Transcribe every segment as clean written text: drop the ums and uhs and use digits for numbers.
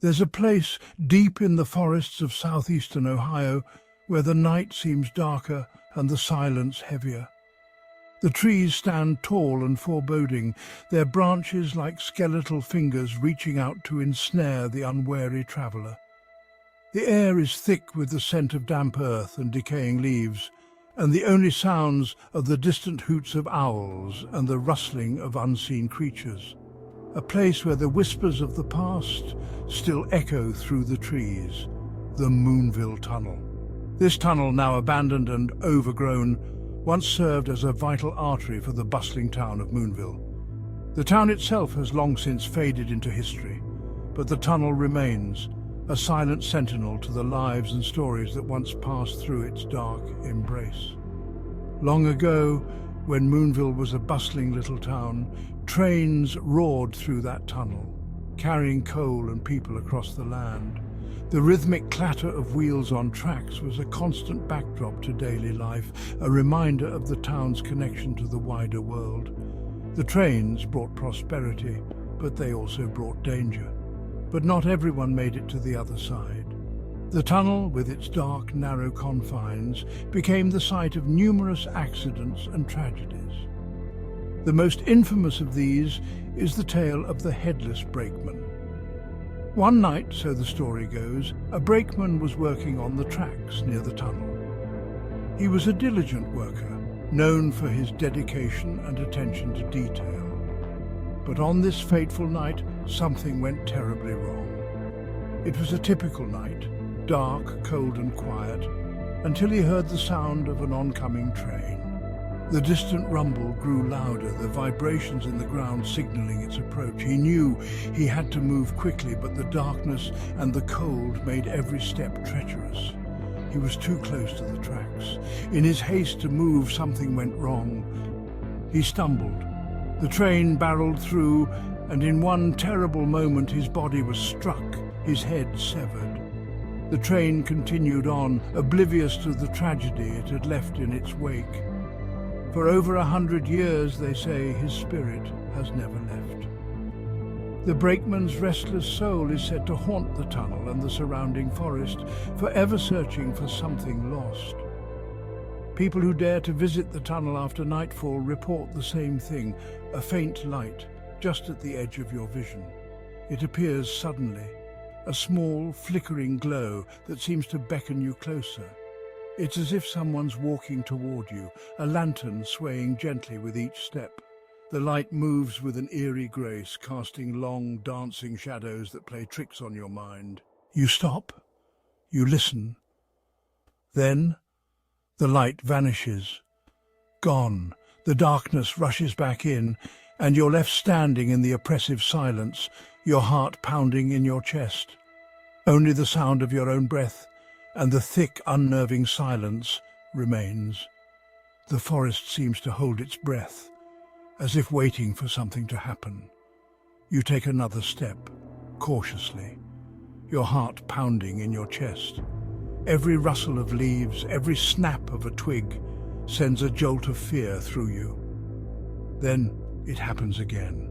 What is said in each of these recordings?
There's a place deep in the forests of southeastern Ohio where the night seems darker and the silence heavier. The trees stand tall and foreboding, their branches like skeletal fingers reaching out to ensnare the unwary traveller. The air is thick with the scent of damp earth and decaying leaves, and the only sounds are the distant hoots of owls and the rustling of unseen creatures. A place where the whispers of the past still echo through the trees, the Moonville Tunnel. This tunnel, now abandoned and overgrown, once served as a vital artery for the bustling town of Moonville. The town itself has long since faded into history, but the tunnel remains, a silent sentinel to the lives and stories that once passed through its dark embrace. Long ago, when Moonville was a bustling little town, trains roared through that tunnel, carrying coal and people across the land. The rhythmic clatter of wheels on tracks was a constant backdrop to daily life, a reminder of the town's connection to the wider world. The trains brought prosperity, but they also brought danger. But not everyone made it to the other side. The tunnel, with its dark, narrow confines, became the site of numerous accidents and tragedies. The most infamous of these is the tale of the headless brakeman. One night, so the story goes, a brakeman was working on the tracks near the tunnel. He was a diligent worker, known for his dedication and attention to detail. But on this fateful night, something went terribly wrong. It was a typical night, dark, cold and quiet, until he heard the sound of an oncoming train. The distant rumble grew louder, the vibrations in the ground signaling its approach. He knew he had to move quickly, but the darkness and the cold made every step treacherous. He was too close to the tracks. In his haste to move, something went wrong. He stumbled. The train barreled through, and in one terrible moment his body was struck, his head severed. The train continued on, oblivious to the tragedy it had left in its wake. For over 100 years, they say, his spirit has never left. The brakeman's restless soul is said to haunt the tunnel and the surrounding forest, forever searching for something lost. People who dare to visit the tunnel after nightfall report the same thing, a faint light just at the edge of your vision. It appears suddenly, a small, flickering glow that seems to beckon you closer. It's as if someone's walking toward you, a lantern swaying gently with each step. The light moves with an eerie grace, casting long, dancing shadows that play tricks on your mind. You stop. You listen. Then, the light vanishes. Gone. The darkness rushes back in, and you're left standing in the oppressive silence, your heart pounding in your chest. Only the sound of your own breath and the thick, unnerving silence remains. The forest seems to hold its breath, as if waiting for something to happen. You take another step, cautiously, your heart pounding in your chest. Every rustle of leaves, every snap of a twig sends a jolt of fear through you. Then it happens again.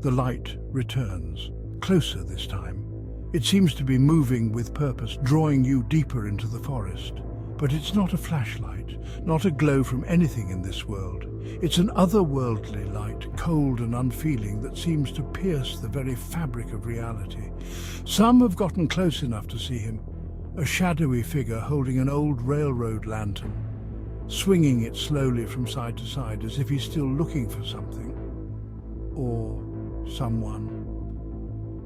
The light returns, closer this time. It seems to be moving with purpose, drawing you deeper into the forest. But it's not a flashlight, not a glow from anything in this world. It's an otherworldly light, cold and unfeeling, that seems to pierce the very fabric of reality. Some have gotten close enough to see him, a shadowy figure holding an old railroad lantern, swinging it slowly from side to side as if he's still looking for something. Or someone.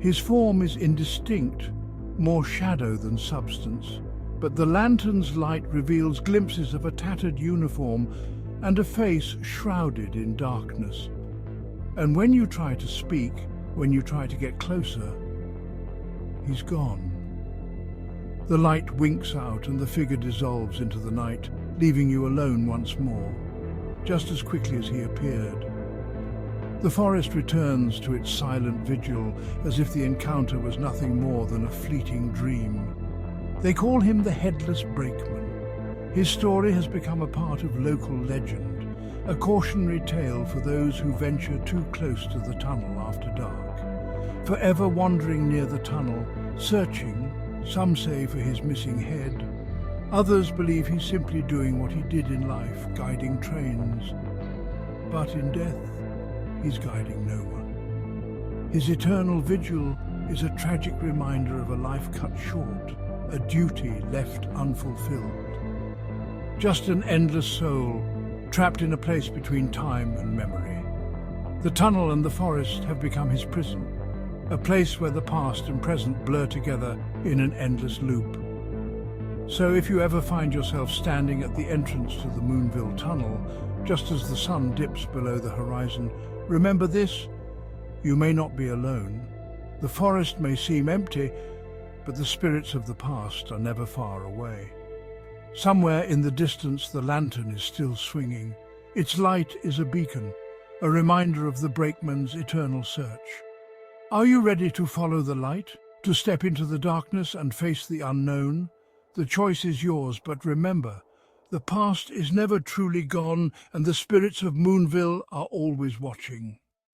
His form is indistinct, more shadow than substance, but the lantern's light reveals glimpses of a tattered uniform and a face shrouded in darkness. And when you try to speak, when you try to get closer, he's gone. The light winks out and the figure dissolves into the night, leaving you alone once more, just as quickly as he appeared. The forest returns to its silent vigil, as if the encounter was nothing more than a fleeting dream. They call him the Headless Brakeman. His story has become a part of local legend, a cautionary tale for those who venture too close to the tunnel after dark. forever wandering near the tunnel, searching, some say for his missing head. Others believe he's simply doing what he did in life, guiding trains. But in death, he's guiding no one. His eternal vigil is a tragic reminder of a life cut short, a duty left unfulfilled. Just an endless soul, trapped in a place between time and memory. The tunnel and the forest have become his prison, a place where the past and present blur together in an endless loop. So if you ever find yourself standing at the entrance to the Moonville Tunnel, just as the sun dips below the horizon, remember this: you may not be alone. The forest may seem empty, but the spirits of the past are never far away. Somewhere in the distance, the lantern is still swinging. Its light is a beacon, a reminder of the brakeman's eternal search. Are you ready to follow the light, to step into the darkness and face the unknown? The choice is yours, but remember, the past is never truly gone, and the spirits of Moonville are always watching.